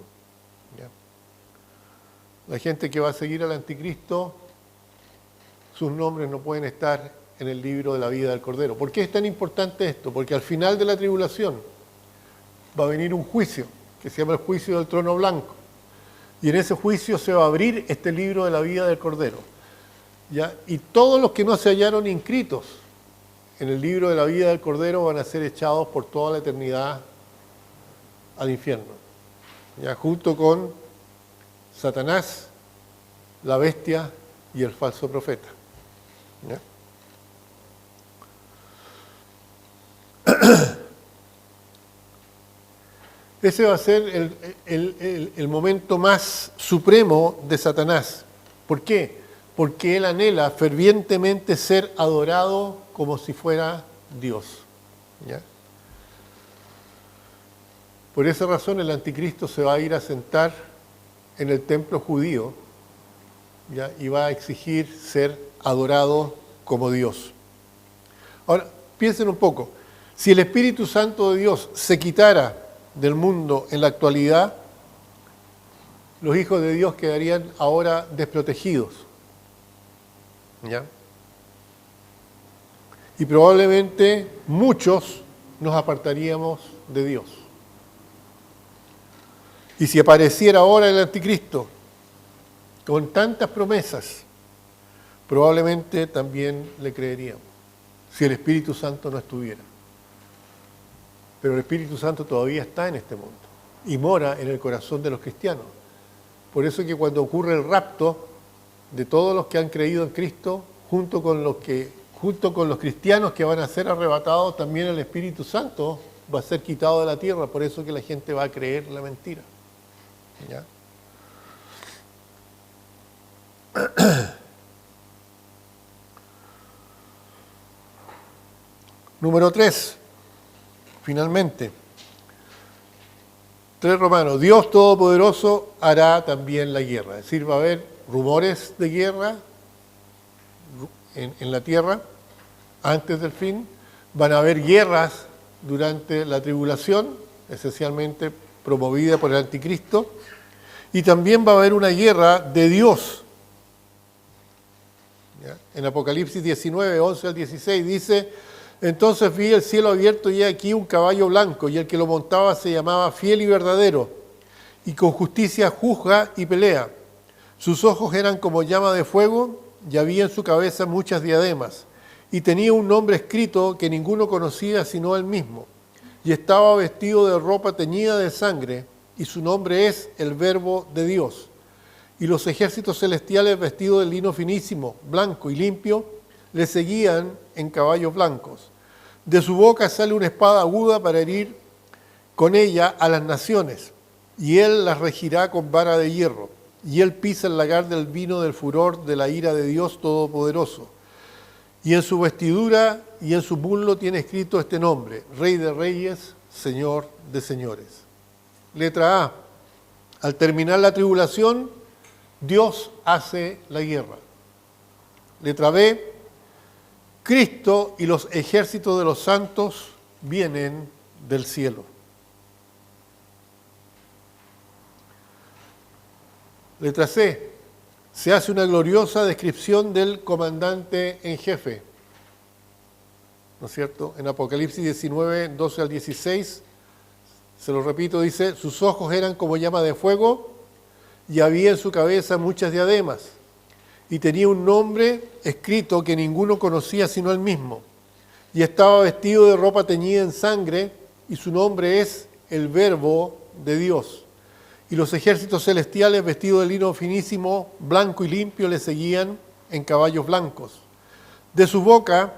S1: ¿Ya? La gente que va a seguir al anticristo, sus nombres no pueden estar en el libro de la vida del Cordero. ¿Por qué es tan importante esto? Porque al final de la tribulación va a venir un juicio que se llama el juicio del trono blanco. Y en ese juicio se va a abrir este libro de la vida del Cordero. ¿Ya? Y todos los que no se hallaron inscritos en el libro de la vida del Cordero van a ser echados por toda la eternidad al infierno. ¿Ya? Junto con Satanás, la bestia y el falso profeta. ¿Ya? Ese va a ser el momento más supremo de Satanás. ¿Por qué? Porque él anhela fervientemente ser adorado como si fuera Dios. ¿Ya? Por esa razón el anticristo se va a ir a sentar en el templo judío, ¿ya? Y va a exigir ser adorado como Dios. Ahora, piensen un poco. Si el Espíritu Santo de Dios se quitara del mundo en la actualidad, los hijos de Dios quedarían ahora desprotegidos, ¿ya? Y probablemente muchos nos apartaríamos de Dios. Y si apareciera ahora el anticristo con tantas promesas, probablemente también le creeríamos, si el Espíritu Santo no estuviera. Pero el Espíritu Santo todavía está en este mundo y mora en el corazón de los cristianos. Por eso que cuando ocurre el rapto de todos los que han creído en Cristo, junto con los cristianos que van a ser arrebatados, también el Espíritu Santo va a ser quitado de la tierra. Por eso que la gente va a creer la mentira, ¿ya? Número 3, finalmente. 3 Romanos, Dios Todopoderoso hará también la guerra. Es decir, va a haber rumores de guerra en la tierra antes del fin. Van a haber guerras durante la tribulación, esencialmente promovida por el anticristo. Y también va a haber una guerra de Dios. ¿Ya? En Apocalipsis 19, 11 al 16 dice: entonces vi el cielo abierto y he aquí un caballo blanco, y el que lo montaba se llamaba Fiel y Verdadero, y con justicia juzga y pelea. Sus ojos eran como llama de fuego, y había en su cabeza muchas diademas, y tenía un nombre escrito que ninguno conocía sino él mismo, y estaba vestido de ropa teñida de sangre, y su nombre es el Verbo de Dios. Y los ejércitos celestiales vestidos de lino finísimo, blanco y limpio, le seguían en caballos blancos. De su boca sale una espada aguda para herir con ella a las naciones, y él las regirá con vara de hierro, y él pisa el lagar del vino del furor de la ira de Dios Todopoderoso. Y en su vestidura y en su muslo tiene escrito este nombre: Rey de Reyes, Señor de Señores. Letra A. Al terminar la tribulación, Dios hace la guerra. Letra B. Cristo y los ejércitos de los santos vienen del cielo. Letra C. Se hace una gloriosa descripción del comandante en jefe. ¿No es cierto? En Apocalipsis 19, 12 al 16, se lo repito, dice: sus ojos eran como llama de fuego y había en su cabeza muchas diademas. Y tenía un nombre escrito que ninguno conocía sino él mismo. Y estaba vestido de ropa teñida en sangre, y su nombre es el Verbo de Dios. Y los ejércitos celestiales vestidos de lino finísimo, blanco y limpio, le seguían en caballos blancos. De su boca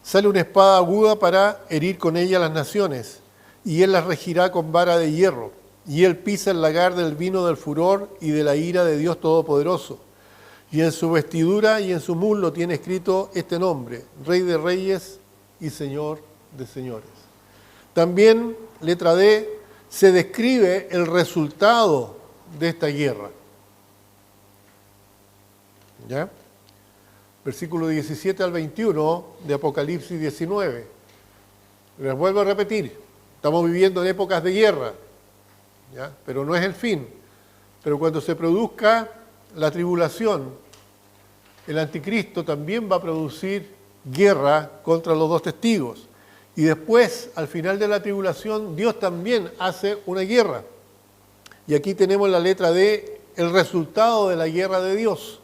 S1: sale una espada aguda para herir con ella a las naciones, y él las regirá con vara de hierro. Y él pisa el lagar del vino del furor y de la ira de Dios Todopoderoso. Y en su vestidura y en su muslo tiene escrito este nombre: Rey de Reyes y Señor de Señores. También, letra D, se describe el resultado de esta guerra. ¿Ya? Versículo 17 al 21 de Apocalipsis 19. Les vuelvo a repetir, estamos viviendo en épocas de guerra, ¿ya? Pero no es el fin. Pero cuando se produzca la tribulación, el anticristo también va a producir guerra contra los dos testigos. Y después, al final de la tribulación, Dios también hace una guerra. Y aquí tenemos la letra D, el resultado de la guerra de Dios.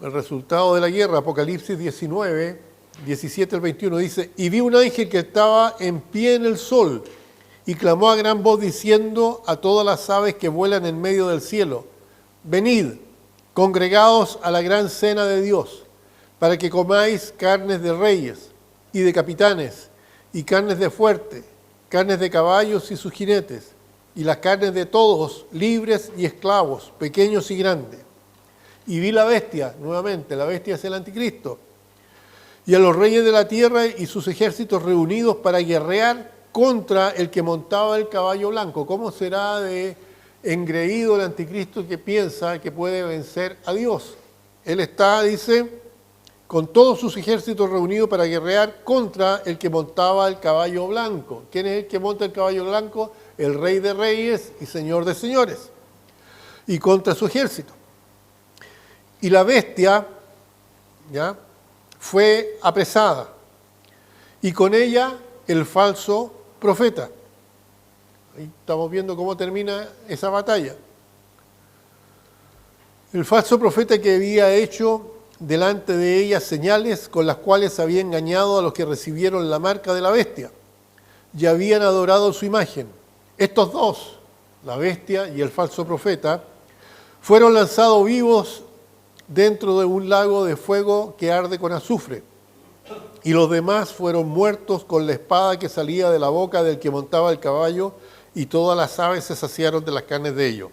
S1: El resultado de la guerra, Apocalipsis 19, 17 al 21, dice: y vi un ángel que estaba en pie en el sol, y clamó a gran voz diciendo a todas las aves que vuelan en medio del cielo: venid, congregaos a la gran cena de Dios, para que comáis carnes de reyes y de capitanes, y carnes de fuerte, carnes de caballos y sus jinetes, y las carnes de todos, libres y esclavos, pequeños y grandes. Y vi la bestia, nuevamente, la bestia es el anticristo, y a los reyes de la tierra y sus ejércitos reunidos para guerrear contra el que montaba el caballo blanco. ¿Cómo será de engreído el anticristo que piensa que puede vencer a Dios? Él está, dice, con todos sus ejércitos reunidos para guerrear contra el que montaba el caballo blanco. ¿Quién es el que monta el caballo blanco? El Rey de Reyes y Señor de Señores. Y contra su ejército. Y la bestia, ¿ya?, fue apresada. Y con ella el falso profeta. Ahí estamos viendo cómo termina esa batalla. El falso profeta que había hecho delante de ella señales con las cuales había engañado a los que recibieron la marca de la bestia y habían adorado su imagen. Estos dos, la bestia y el falso profeta, fueron lanzados vivos dentro de un lago de fuego que arde con azufre, y los demás fueron muertos con la espada que salía de la boca del que montaba el caballo, y todas las aves se saciaron de las carnes de ellos.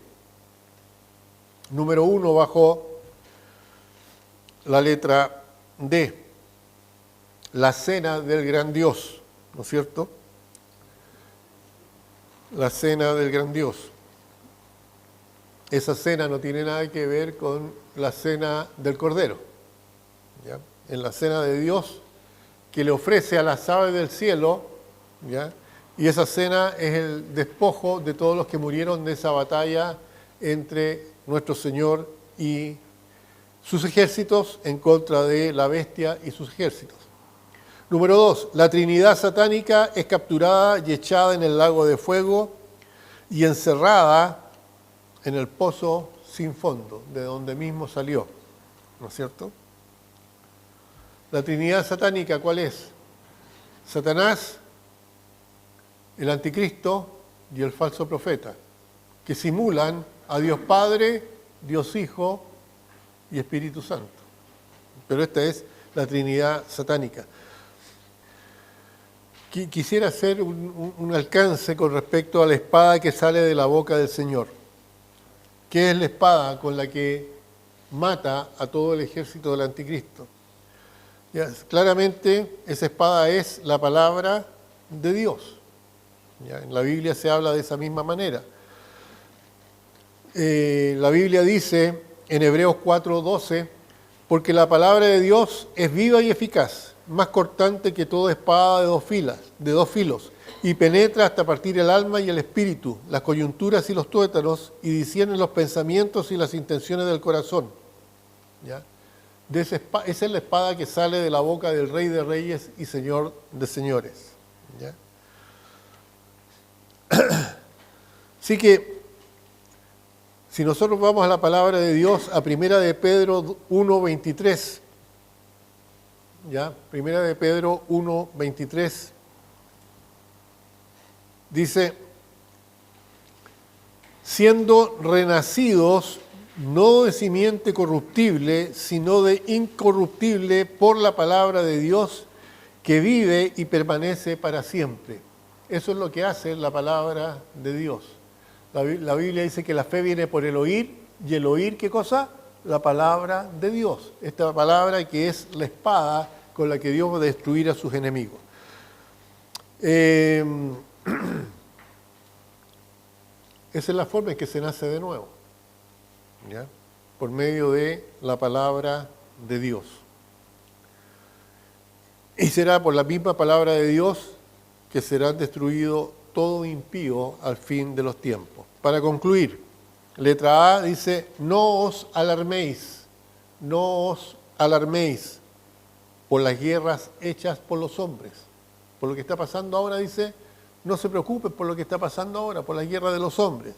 S1: Número 1, bajo la letra D, la cena del gran Dios, ¿no es cierto? La cena del gran Dios. Esa cena no tiene nada que ver con la cena del Cordero, ¿ya? En la cena de Dios que le ofrece a las aves del cielo, ¿ya? Y esa cena es el despojo de todos los que murieron de esa batalla entre nuestro Señor y sus ejércitos en contra de la bestia y sus ejércitos. Número 2, la Trinidad satánica es capturada y echada en el lago de fuego y encerrada en el pozo sin fondo, de donde mismo salió, ¿no es cierto? La Trinidad satánica, ¿cuál es? Satanás, el anticristo y el falso profeta, que simulan a Dios Padre, Dios Hijo y Espíritu Santo. Pero esta es la Trinidad satánica. Quisiera hacer un alcance con respecto a la espada que sale de la boca del Señor. ¿Qué es la espada con la que mata a todo el ejército del anticristo? Ya, claramente esa espada es la palabra de Dios. Ya, en la Biblia se habla de esa misma manera. La Biblia dice en Hebreos 4:12, porque la palabra de Dios es viva y eficaz, más cortante que toda espada de dos filos, y penetra hasta partir el alma y el espíritu, las coyunturas y los tuétanos, y discierne los pensamientos y las intenciones del corazón. ¿Ya? Esa es la espada que sale de la boca del Rey de Reyes y Señor de Señores. ¿Ya? Así que, si nosotros vamos a la palabra de Dios, a Primera de Pedro 1:23, ¿ya? Primera de Pedro 1:23, dice, siendo renacidos no de simiente corruptible, sino de incorruptible por la palabra de Dios que vive y permanece para siempre. Eso es lo que hace la palabra de Dios. La Biblia dice que la fe viene por el oír, y el oír, ¿qué cosa? La palabra de Dios. Esta palabra que es la espada con la que Dios va a destruir a sus enemigos. Esa es la forma en que se nace de nuevo, ¿ya? Por medio de la palabra de Dios. Y será por la misma palabra de Dios que será destruido todo impío al fin de los tiempos. Para concluir, letra A dice, no os alarméis por las guerras hechas por los hombres. Por lo que está pasando ahora, dice, no se preocupen por lo que está pasando ahora, por la guerra de los hombres.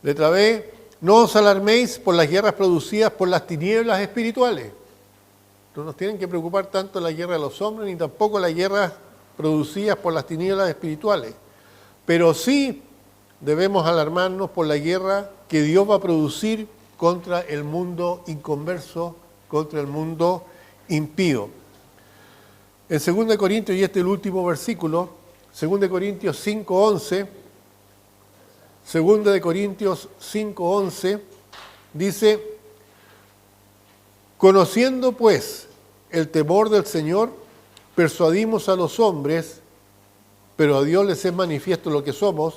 S1: Letra B, no os alarméis por las guerras producidas por las tinieblas espirituales. No nos tienen que preocupar tanto la guerra de los hombres, ni tampoco las guerras producidas por las tinieblas espirituales. Pero sí debemos alarmarnos por la guerra que Dios va a producir contra el mundo inconverso, contra el mundo impío. En 2 Corintios, y este es el último versículo, 2 Corintios 5:11, 2 Corintios 5:11, dice, conociendo pues el temor del Señor, persuadimos a los hombres, pero a Dios les es manifiesto lo que somos,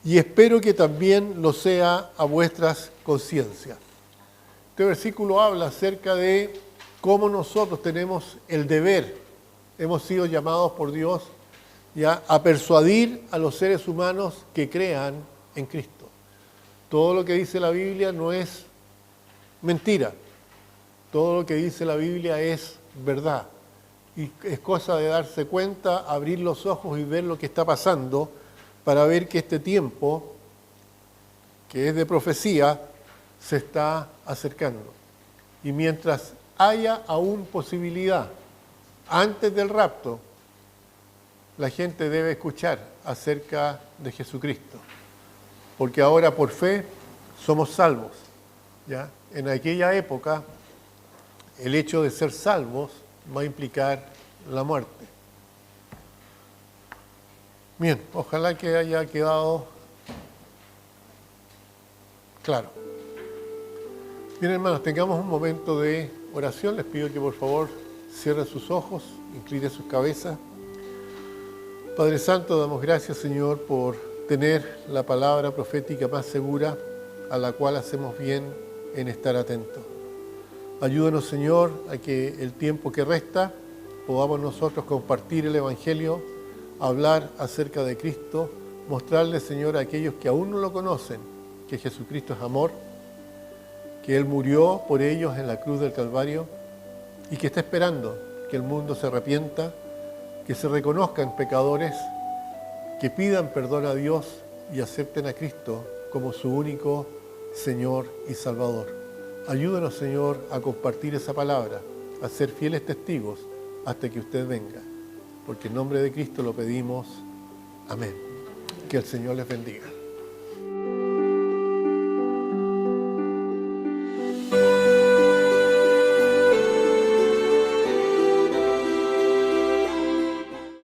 S1: y espero que también lo sea a vuestras conciencias. Este versículo habla acerca de cómo nosotros tenemos el deber, hemos sido llamados por Dios ya a persuadir a los seres humanos que crean en Cristo. Todo lo que dice la Biblia no es mentira, todo lo que dice la Biblia es verdad. Y es cosa de darse cuenta, abrir los ojos y ver lo que está pasando para ver que este tiempo, que es de profecía, se está acercando. Y mientras haya aún posibilidad, antes del rapto, la gente debe escuchar acerca de Jesucristo. Porque ahora por fe somos salvos, ¿ya? En aquella época, el hecho de ser salvos va a implicar la muerte. Bien, ojalá que haya quedado claro. Bien, hermanos, tengamos un momento de oración. Les pido que por favor cierren sus ojos, inclinen sus cabezas. Padre Santo, damos gracias, Señor, por tener la palabra profética más segura, a la cual hacemos bien en estar atentos. Ayúdanos, Señor, a que el tiempo que resta podamos nosotros compartir el Evangelio, hablar acerca de Cristo, mostrarle, Señor, a aquellos que aún no lo conocen, que Jesucristo es amor, que Él murió por ellos en la cruz del Calvario y que está esperando que el mundo se arrepienta, que se reconozcan pecadores, que pidan perdón a Dios y acepten a Cristo como su único Señor y Salvador. Ayúdanos, Señor, a compartir esa palabra, a ser fieles testigos hasta que usted venga. Porque en nombre de Cristo lo pedimos. Amén. Que el Señor les bendiga.